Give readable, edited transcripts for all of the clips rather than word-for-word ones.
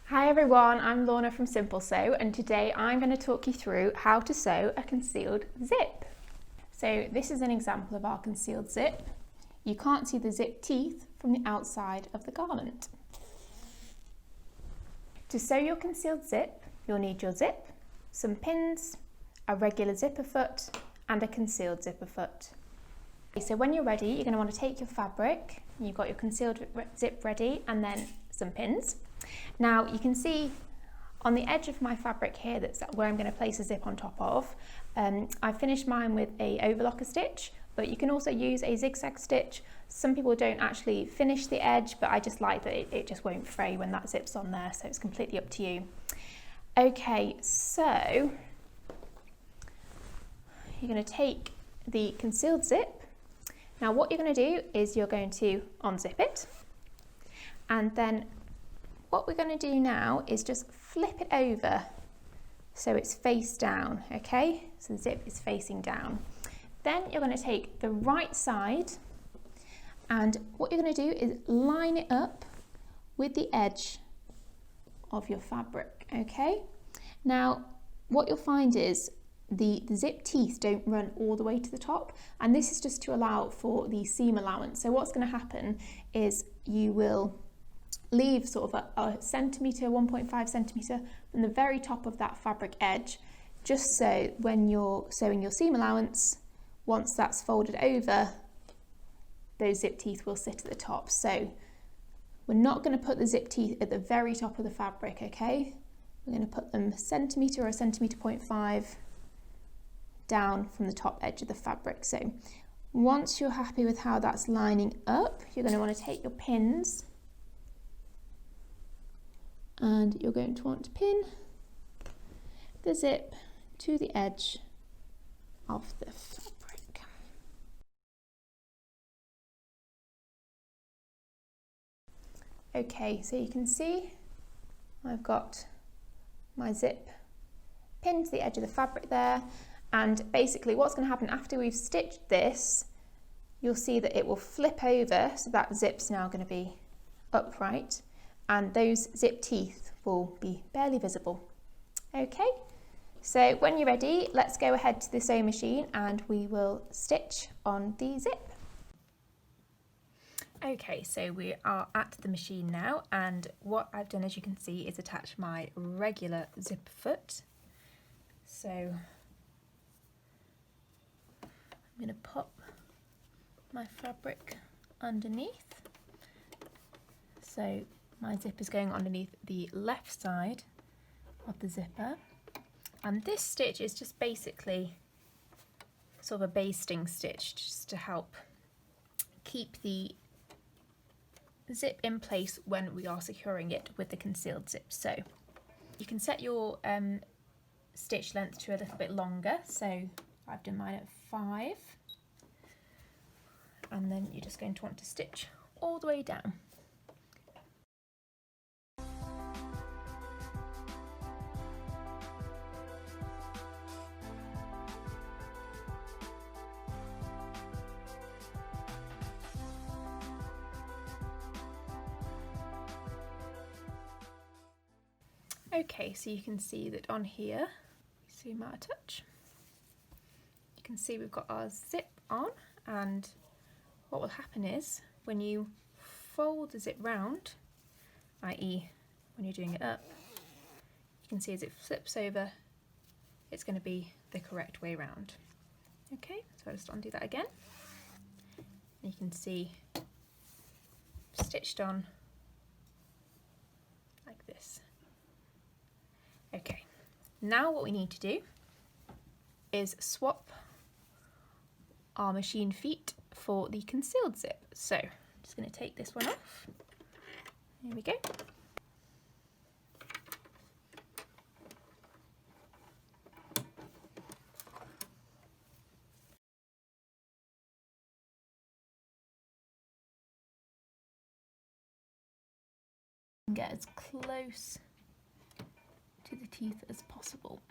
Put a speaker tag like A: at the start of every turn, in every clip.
A: Hi everyone, I'm Lorna from Simple Sew, and today I'm going to talk you through how to sew a concealed zip. So this is an example of our concealed zip. You can't see the zip teeth from the outside of the garment. To sew your concealed zip, you'll need your zip, some pins, a regular zipper foot and a concealed zipper foot. So when you're ready, you're going to want to take your fabric, you've got your concealed zip ready, and then some pins. Now you can see on the edge of my fabric here, that's where I'm going to place a zip on top of. I finished mine with a overlocker stitch, but you can also use a zigzag stitch. Some people don't actually finish the edge, but I just like that it just won't fray when that zip's on there, so it's completely up to you. Okay, so you're going to take the concealed zip. Now what you're going to do is you're going to unzip it, and then what we're going to do now is just flip it over so it's face down, okay? So the zip is facing down. Then you're going to take the right side, and what you're going to do is line it up with the edge of your fabric, okay? Now what you'll find is the zip teeth don't run all the way to the top, and this is just to allow for the seam allowance. So what's going to happen is you will leave sort of a centimetre, 1.5 centimetre from the very top of that fabric edge, just so when you're sewing your seam allowance, once that's folded over, those zip teeth will sit at the top. So we're not going to put the zip teeth at the very top of the fabric, okay? We're going to put them a centimetre or a centimetre 0.5 down from the top edge of the fabric. So once you're happy with how that's lining up, you're going to want to take your pins, and you're going to want to pin the zip to the edge of the fabric. Okay, so you can see I've got my zip pinned to the edge of the fabric there, and basically what's going to happen after we've stitched this, you'll see that it will flip over, so that zip's now going to be upright, and those zip teeth will be barely visible. Okay, so when you're ready, let's go ahead to the sewing machine and we will stitch on the zip. Okay, so we are at the machine now, and what I've done, as you can see, is attach my regular zip foot. So I'm going to pop my fabric underneath. So my zip is going underneath the left side of the zipper, and this stitch is just basically sort of a basting stitch just to help keep the zip in place when we are securing it with the concealed zip. So you can set your stitch length to a little bit longer, so I've done mine at 5, and then you're just going to want to stitch all the way down. Okay, so you can see that on here, zoom out a touch, you can see we've got our zip on, and what will happen is when you fold the zip round, i.e. when you're doing it up, you can see as it flips over, it's going to be the correct way round. Okay, so I'll just undo that again. And you can see stitched on like this. Okay, now what we need to do is swap our machine feet for the concealed zip. So I'm just going to take this one off. Here we go. Get as close to the teeth as possible.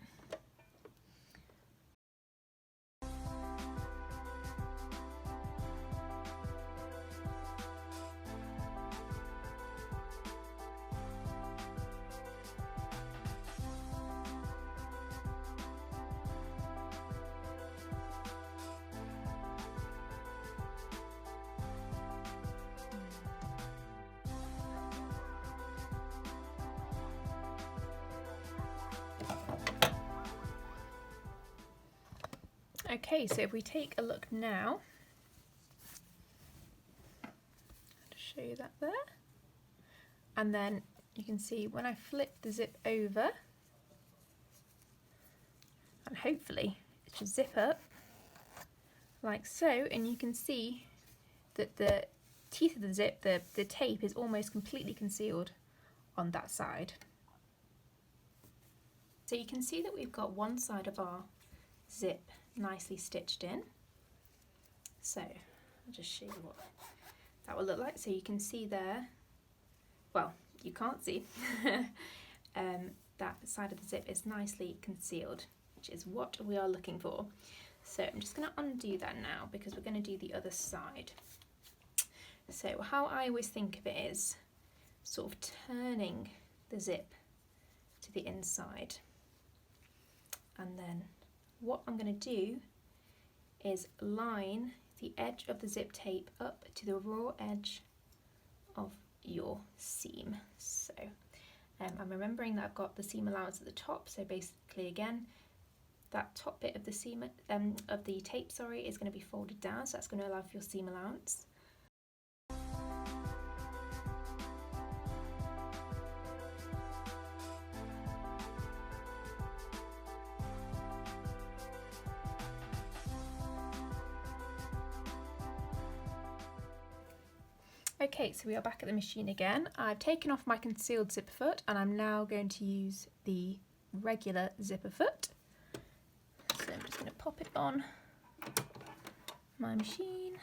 A: Okay, so if we take a look now, I'll just show you that there, and then you can see when I flip the zip over, and hopefully it should zip up like so, and you can see that the teeth of the zip, the tape is almost completely concealed on that side. So you can see that we've got one side of our zip nicely stitched in. So I'll just show you what that will look like. So you can see there, well, you can't see, that side of the zip is nicely concealed, which is what we are looking for. So I'm just going to undo that now because we're going to do the other side. So how I always think of it is sort of turning the zip to the inside. And then what I'm going to do is line the edge of the zip tape up to the raw edge of your seam. So I'm remembering that I've got the seam allowance at the top, so basically again that top bit of the seam of the tape, sorry, is going to be folded down, so that's going to allow for your seam allowance. Okay, so we are back at the machine again. I've taken off my concealed zipper foot and I'm now going to use the regular zipper foot. So I'm just going to pop it on my machine.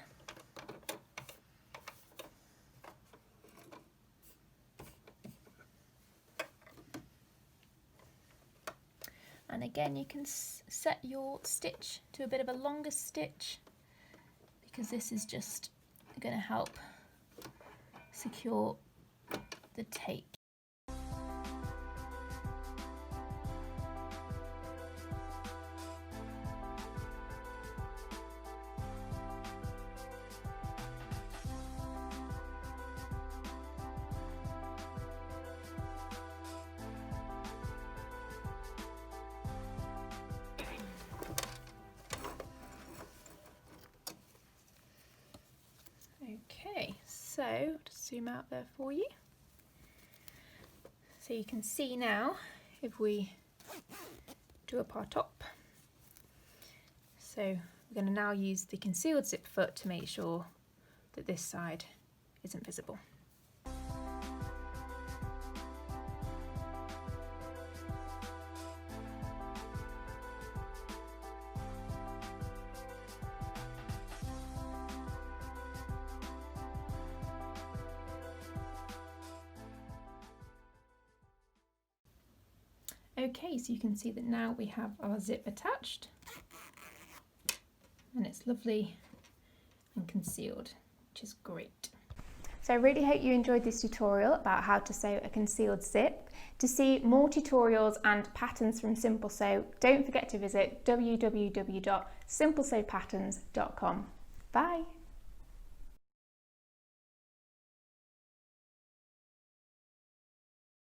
A: And again, you can set your stitch to a bit of a longer stitch because this is just going to help secure the tape. Okay, so just zoom out there for you. So you can see now if we do up our top. So we're going to now use the concealed zip foot to make sure that this side isn't visible. Okay, so you can see that now we have our zip attached and it's lovely and concealed, which is great. So I really hope you enjoyed this tutorial about how to sew a concealed zip. To see more tutorials and patterns from Simple Sew, don't forget to visit www.simplesewpatterns.com. Bye!